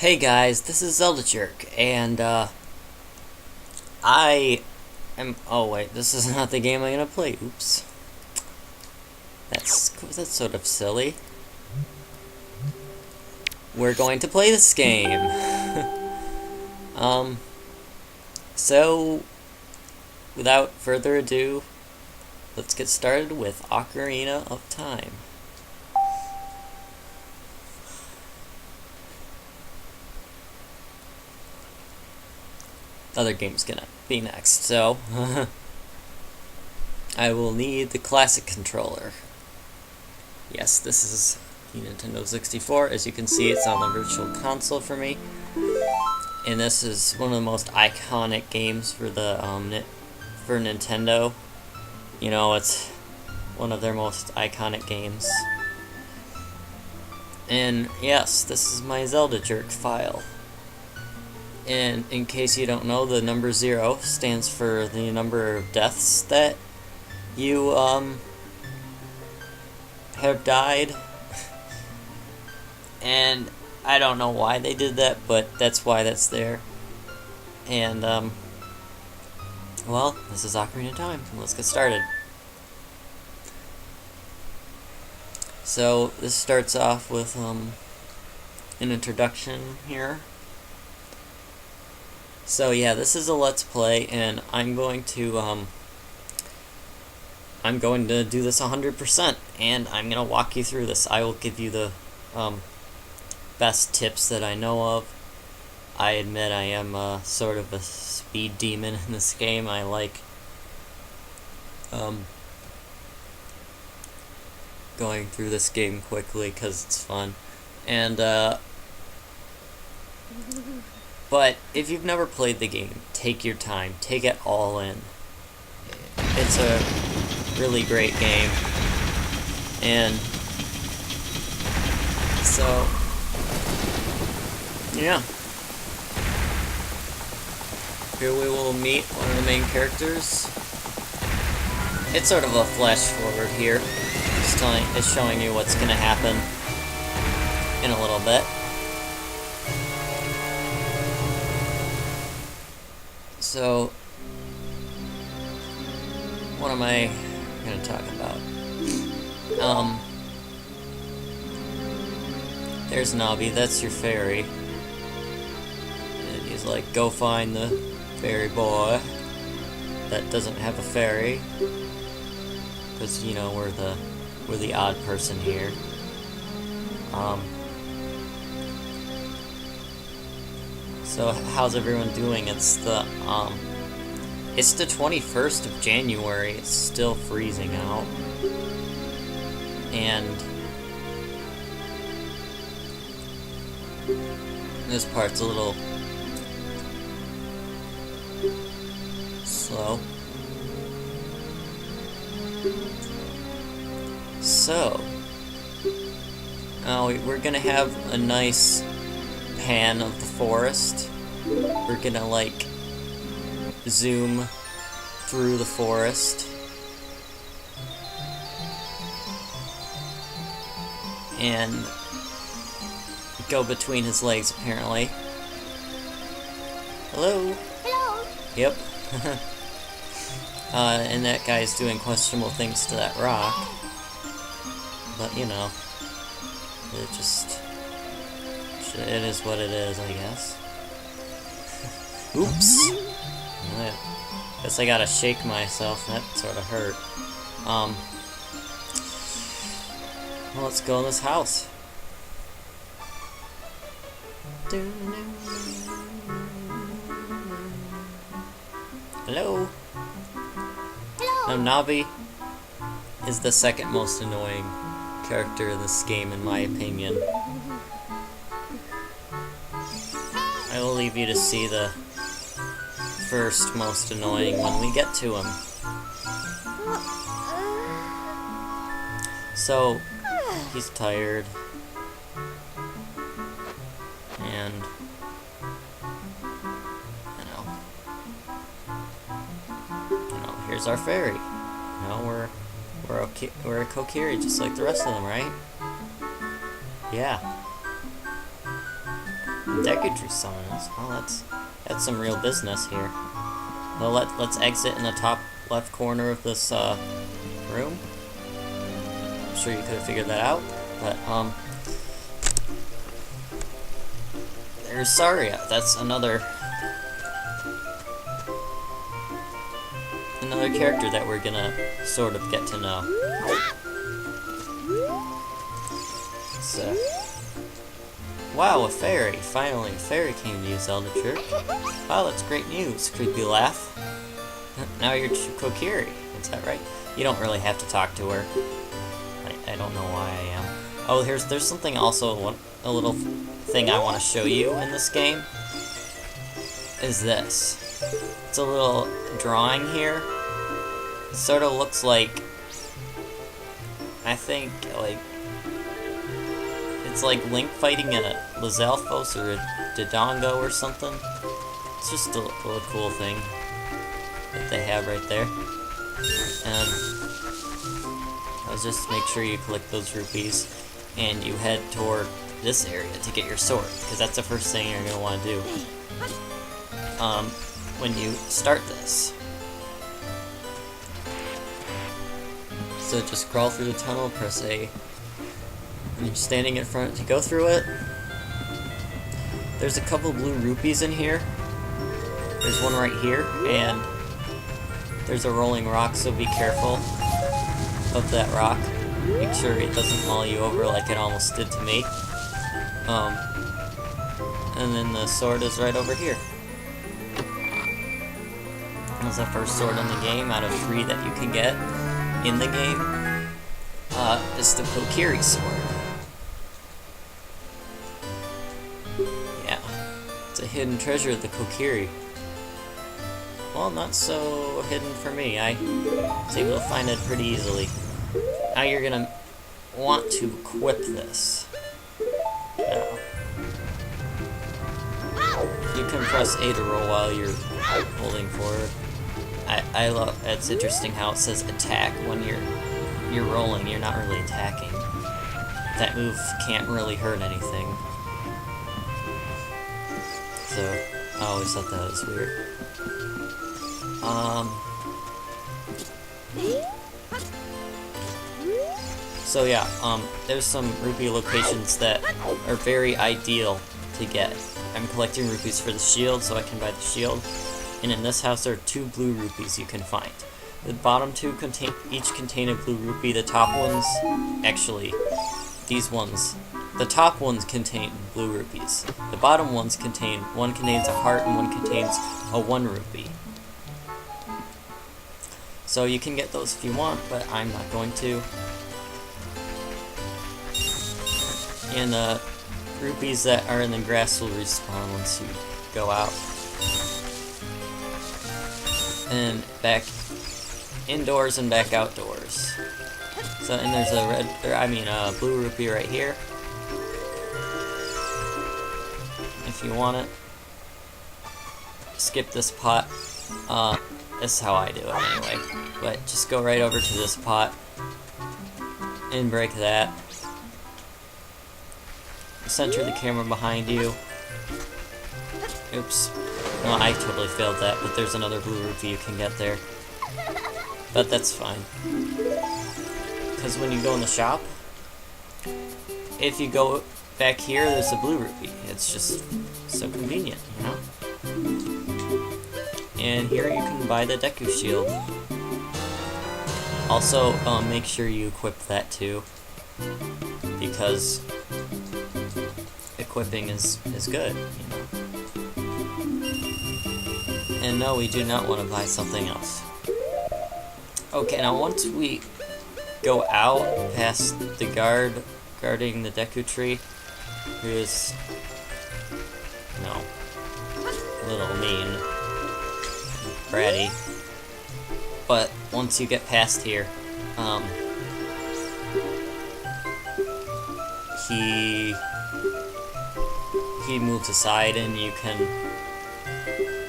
Hey guys, this is Zelda Jerk, and I am. Oh wait, this is not the game I'm gonna play. Oops, that's sort of silly. We're going to play this game. um, so without further ado, let's get started with Ocarina of Time. Other game's gonna be next, so I will need the classic controller. Yes, this is the Nintendo 64. As you can see, it's on the Virtual Console for me, and this is one of the most iconic games for the for Nintendo. You know, it's one of their most iconic games. And yes, this is my Zelda Jerk file. And in case you don't know, the number 0 stands for the number of deaths that you have died. And I don't know why they did that, but that's why that's there. And well, this is Ocarina of Time. Let's get started. So this starts off with an introduction here. So yeah, this is a Let's Play, and I'm going to do this 100%, and I'm gonna walk you through this. I will give you the best tips that I know of. I admit I am sort of a speed demon in this game. I like going through this game quickly because it's fun, and but if you've never played the game, take your time. Take it all in. It's a really great game. And so, yeah. Here we will meet one of the main characters. It's sort of a flash forward here. It's showing you what's going to happen in a little bit. So, what am I going to talk about? There's Navi, that's your fairy. And he's like, go find the fairy boy that doesn't have a fairy. Because, you know, we're the odd person here. So how's everyone doing? It's the 21st of January. It's still freezing out. And this part's a little slow. So now we're gonna have a nice pan of the forest. We're gonna like zoom through the forest and go between his legs apparently. Hello? Hello? Yep. And that guy's doing questionable things to that rock. But you know, it is what it is, I guess. Oops! I guess I gotta shake myself, that sort of hurt. Well, let's go in this house. Hello? Hello? Now, Navi is the second most annoying character in this game, in my opinion. I will leave you to see the first most annoying when we get to him. So, he's tired. And, you know, here's our fairy. You know, we're a Kokiri just like the rest of them, right? Yeah. Deku summons. Well, that's some real business here. Well, let's exit in the top left corner of this room. I'm sure you could have figured that out, but there's Saria. That's another character that we're gonna sort of get to know. So, wow, a fairy! Finally, a fairy came to you, Zelda Trick. Wow, that's great news. Creepy laugh. Now you're Kokiri. Is that right? You don't really have to talk to her. I don't know why I am. Oh, there's something also, a little thing I want to show you in this game. Is this. It's a little drawing here. It sort of looks like, I think, like, it's like Link fighting a Lizalfos or a Dodongo or something. It's just a little cool thing that they have right there. And I'll just make sure you collect those rupees and you head toward this area to get your sword, because that's the first thing you're going to want to do when you start this. So just crawl through the tunnel, press A, and you're standing in front to go through it. There's a couple blue rupees in here. There's one right here, and there's a rolling rock, so be careful of that rock. Make sure it doesn't maul you over like it almost did to me. And then the sword is right over here. That's the first sword in the game out of 3 that you can get in the game. It's the Kokiri sword. Yeah, it's a hidden treasure of the Kokiri. Well, not so hidden for me. I was able to find it pretty easily. Now you're gonna want to equip this. Now, you can press A to roll while you're holding forward. I love. It's interesting how it says attack when you're rolling. You're not really attacking. That move can't really hurt anything. So I always thought that was weird. So yeah, there's some rupee locations that are very ideal to get. I'm collecting rupees for the shield, so I can buy the shield. And in this house, there are 2 blue rupees you can find. The bottom 2 each contain a blue rupee. The top ones, actually, these ones, the top ones contain blue rupees. The bottom ones one contains a heart and one contains a 1 rupee. So you can get those if you want, but I'm not going to. And the rupees that are in the grass will respawn once you go out. And back indoors and back outdoors. So, and there's a blue rupee right here. If you want it, skip this pot. This is how I do it anyway. But just go right over to this pot and break that. Center the camera behind you. Oops. No, I totally failed that, but there's another blue rupee you can get there. But that's fine. Because when you go in the shop, if you go back here, there's a blue rupee. It's just so convenient, you know? And here you can buy the Deku Shield. Also, make sure you equip that too, because equipping is good, you know? And no, we do not want to buy something else. Okay, now once we go out past the guard guarding the Deku Tree, who is, you know, a little mean, bratty, but once you get past here, he moves aside and you can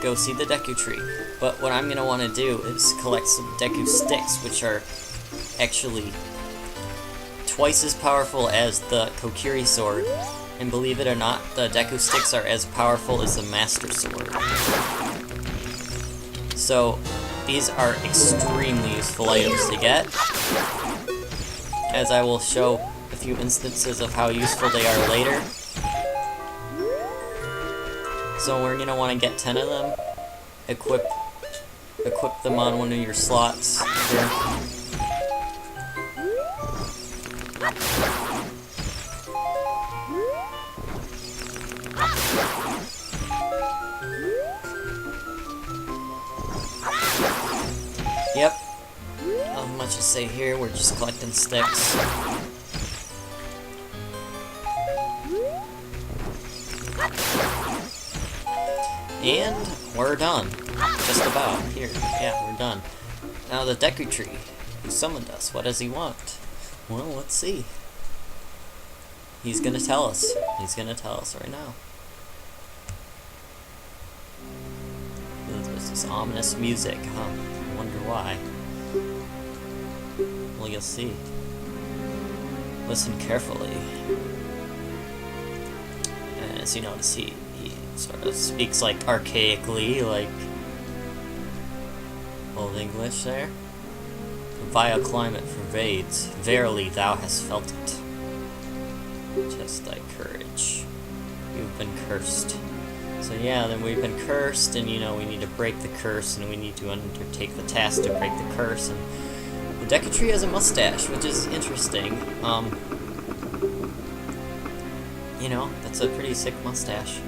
go see the Deku Tree. But what I'm going to want to do is collect some Deku Sticks, which are actually twice as powerful as the Kokiri Sword, And believe it or not, the Deku sticks are as powerful as the Master Sword. So, these are extremely useful items to get, as I will show a few instances of how useful they are later. So we're gonna want to get 10 of them, equip them on one of your slots here. Yep. Not much to say here, we're just collecting sticks. And we're done. Just about. Here. Yeah, we're done. Now the Deku Tree, who summoned us, what does he want? Well, let's see. He's gonna tell us. He's gonna tell us right now. There's this ominous music, huh? I wonder why. Well, you'll see. Listen carefully. And as you notice, he sort of speaks like archaically, like Old English there. A vile climate pervades. Verily, thou hast felt it. Just thy courage. You've been cursed. So yeah, then we've been cursed, and you know, we need to break the curse, and we need to undertake the task to break the curse, and the Deku Tree has a mustache, which is interesting. You know, that's a pretty sick mustache.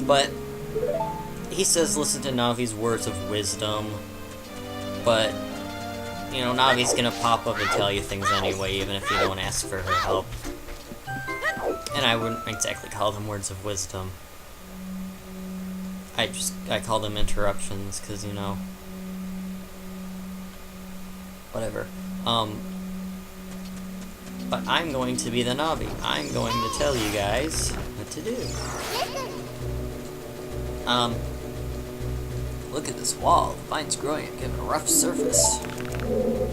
But he says listen to Navi's words of wisdom, but you know, Navi's gonna pop up and tell you things anyway, even if you don't ask for her help. And I wouldn't exactly call them words of wisdom. I call them interruptions, because, you know, whatever. But I'm going to be the Navi. I'm going to tell you guys what to do. Look at this wall. The vine's growing and giving a rough surface.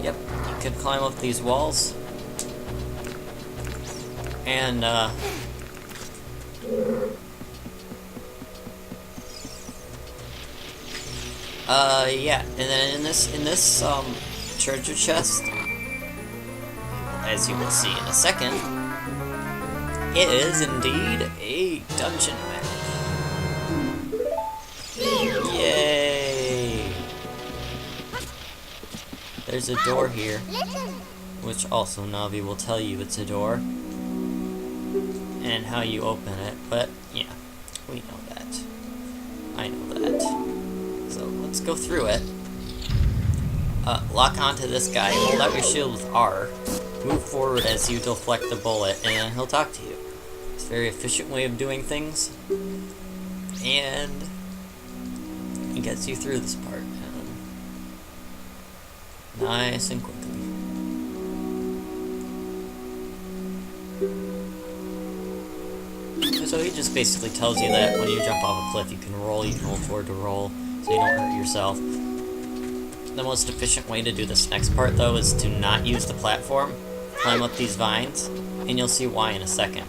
Yep, you could climb up these walls. And, yeah, and then in this, treasure chest, as you will see in a second, it is indeed a dungeon map. Yay! There's a door here, which also Navi will tell you it's a door, and how you open it, but yeah, we know that. I know that. So let's go through it. Lock onto this guy, hold out your shield with R, move forward as you deflect the bullet, and then he'll talk to you. It's a very efficient way of doing things, and it gets you through this part. Nice and quickly. So he just basically tells you that when you jump off a cliff, you can hold forward to roll, so you don't hurt yourself. The most efficient way to do this next part, though, is to not use the platform. Climb up these vines, and you'll see why in a second.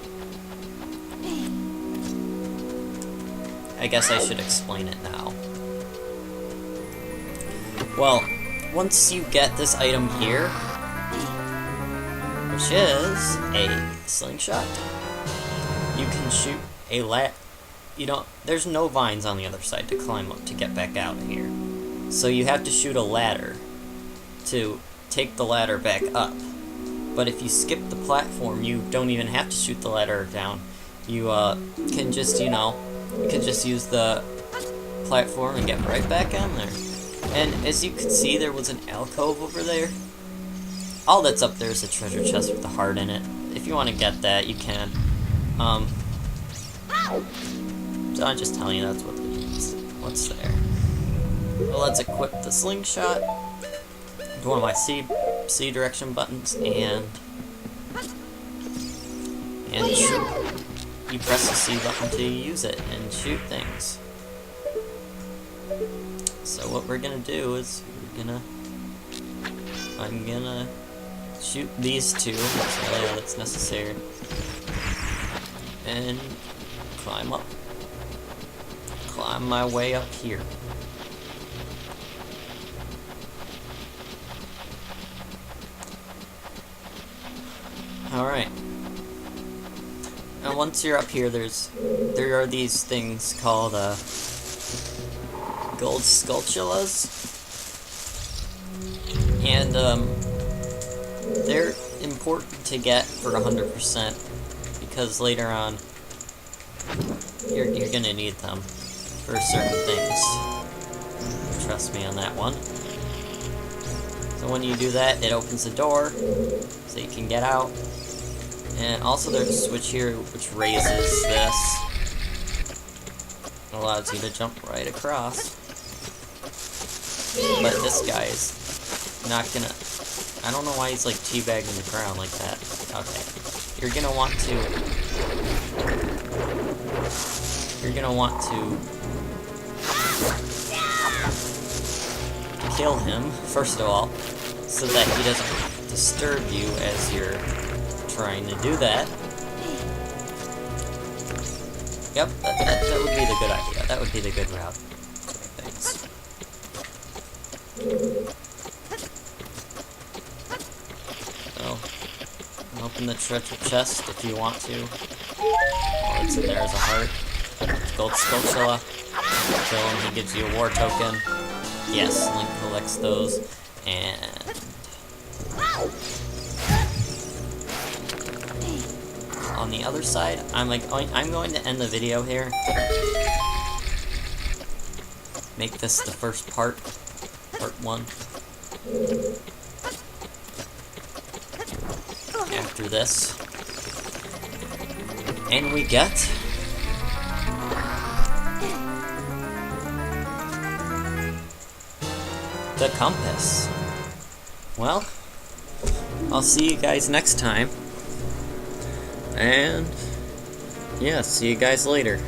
I guess I should explain it now. Well, once you get this item here, which is a slingshot, you can shoot a there's no vines on the other side to climb up to get back out here. So you have to shoot a ladder to take the ladder back up. But if you skip the platform, you don't even have to shoot the ladder down. You can just, you can just use the platform and get right back on there. And as you can see, there was an alcove over there. All that's up there is a treasure chest with a heart in it. If you want to get that, you can. So I'm just telling you that's what's there. Well, let's equip the slingshot. One of my C direction buttons, and shoot. You press the C button to use it and shoot things. So what we're gonna do is I'm gonna shoot these two. That's really all that's necessary. And climb up. Climb my way up here. Alright. Now once you're up here, there are these things called gold sculptulas. And they're important to get for 100% because later on you're gonna need them for certain things. Trust me on that one. So when you do that, it opens the door so you can get out. And also there's a switch here which raises this. It allows you to jump right across. But this guy is not gonna... I don't know why he's like teabagging the ground like that. Okay. You're gonna want to... kill him, first of all, so that he doesn't disturb you as you're trying to do that. Yep, that would be the good idea. That would be the good route to things. So, open the treasure chest if you want to. All that's in there is a heart. Gold Sculptula. Kill him, he gives you a war token. Yes, Link collects those. And... on the other side, I'm going to end the video here. Make this the first part 1. After this, and we get the compass. Well, I'll see you guys next time. And, yeah, see you guys later.